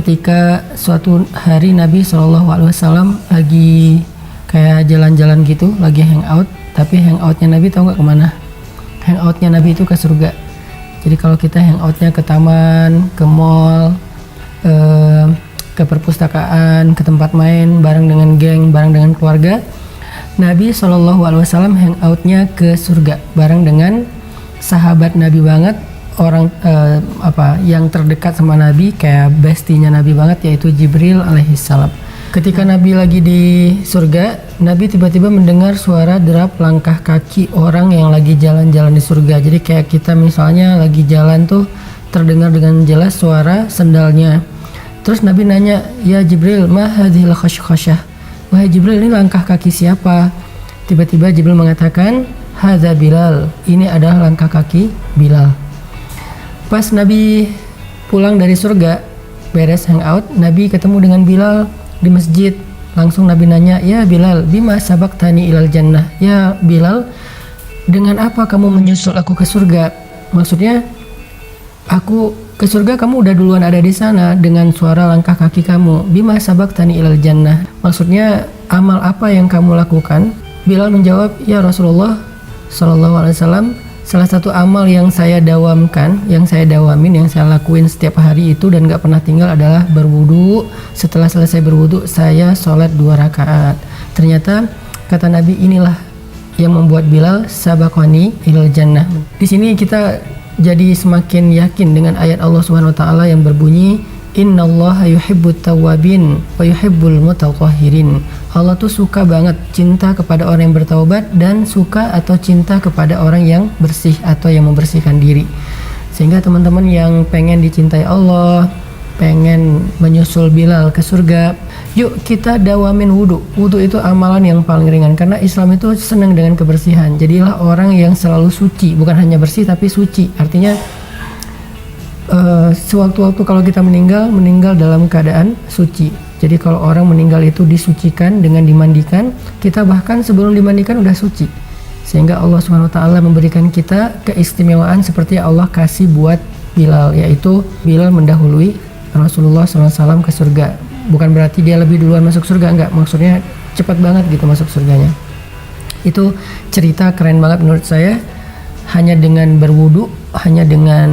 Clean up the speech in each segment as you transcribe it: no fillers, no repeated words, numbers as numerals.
ketika suatu hari Nabi SAW lagi kayak jalan-jalan gitu, lagi hangout. Tapi hangoutnya Nabi tahu nggak kemana? Hangoutnya Nabi itu ke surga. Jadi kalau kita hangoutnya ke taman, ke mall, ke perpustakaan, ke tempat main bareng dengan geng, bareng dengan keluarga, Nabi SAW hangoutnya ke surga bareng dengan sahabat Nabi banget, orang yang terdekat sama Nabi, kayak bestinya Nabi banget, yaitu Jibril alaihissalam. Ketika Nabi lagi di surga, Nabi tiba-tiba mendengar suara derap langkah kaki orang yang lagi jalan-jalan di surga. Jadi kayak kita misalnya lagi jalan tuh terdengar dengan jelas suara sendalnya. Terus Nabi nanya, "Ya Jibril, ma hadhil khashkhashah?" Wahai Jibril, ini langkah kaki siapa? Tiba-tiba Jibril mengatakan, "Hadza Bilal." Ini adalah langkah kaki Bilal. Pas Nabi pulang dari surga, beres hangout, Nabi ketemu dengan Bilal di masjid. Langsung Nabi nanya, "Ya Bilal, bima sabaktani ilal jannah?" Ya Bilal, dengan apa kamu menyusul aku ke surga? Maksudnya, aku ke surga, kamu udah duluan ada di sana dengan suara langkah kaki kamu. Bima sabaktani ilal jannah. Maksudnya, amal apa yang kamu lakukan? Bilal menjawab, "Ya Rasulullah sallallahu alaihi wasallam, salah satu amal yang saya dawamin, yang saya lakuin setiap hari itu dan gak pernah tinggal adalah berwudu. Setelah selesai berwudu, saya sholat 2 rakaat. Ternyata kata Nabi, inilah yang membuat Bilal sabaqani ilal jannah. Di sini kita jadi semakin yakin dengan ayat Allah Subhanahu wa taala yang berbunyi, "Innallaha yuhibbut tawwabin wa yuhibbul mutatahhirin." Allah tuh suka banget, cinta kepada orang yang bertaubat dan suka atau cinta kepada orang yang bersih atau yang membersihkan diri. Sehingga teman-teman yang pengen dicintai Allah, pengen menyusul Bilal ke surga, yuk kita dawamin wudu. Wudu itu amalan yang paling ringan karena Islam itu senang dengan kebersihan. Jadilah orang yang selalu suci, bukan hanya bersih tapi suci. Artinya sewaktu-waktu kalau kita meninggal dalam keadaan suci. Jadi kalau orang meninggal itu disucikan dengan dimandikan, kita bahkan sebelum dimandikan udah suci. Sehingga Allah Subhanahu wa taala memberikan kita keistimewaan seperti Allah kasih buat Bilal, yaitu Bilal mendahului Rasulullah SAW ke surga. Bukan berarti dia lebih duluan masuk surga, enggak. Maksudnya cepat banget gitu masuk surganya. Itu cerita keren banget menurut saya. Hanya dengan berwudu, hanya dengan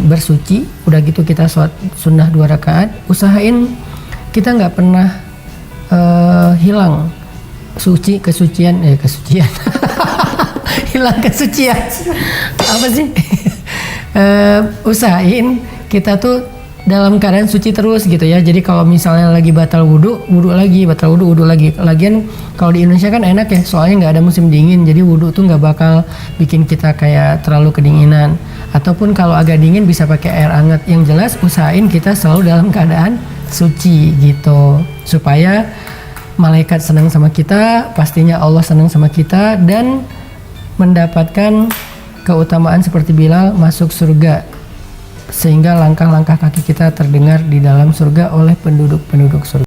bersuci, udah gitu kita sholat sunnah 2 rakaat. Usahain kita nggak pernah hilang kesucian hilang kesucian apa sih? Usahain kita tuh dalam keadaan suci terus gitu ya. Jadi kalau misalnya lagi batal wudu lagi, batal wudu lagi. Lagian kalau di Indonesia kan enak ya, soalnya nggak ada musim dingin, jadi wudu tuh nggak bakal bikin kita kayak terlalu kedinginan. Ataupun kalau agak dingin bisa pakai air hangat. Yang jelas usahain kita selalu dalam keadaan suci gitu, supaya malaikat senang sama kita, pastinya Allah senang sama kita, dan mendapatkan keutamaan seperti Bilal masuk surga, sehingga langkah-langkah kaki kita terdengar di dalam surga oleh penduduk-penduduk surga.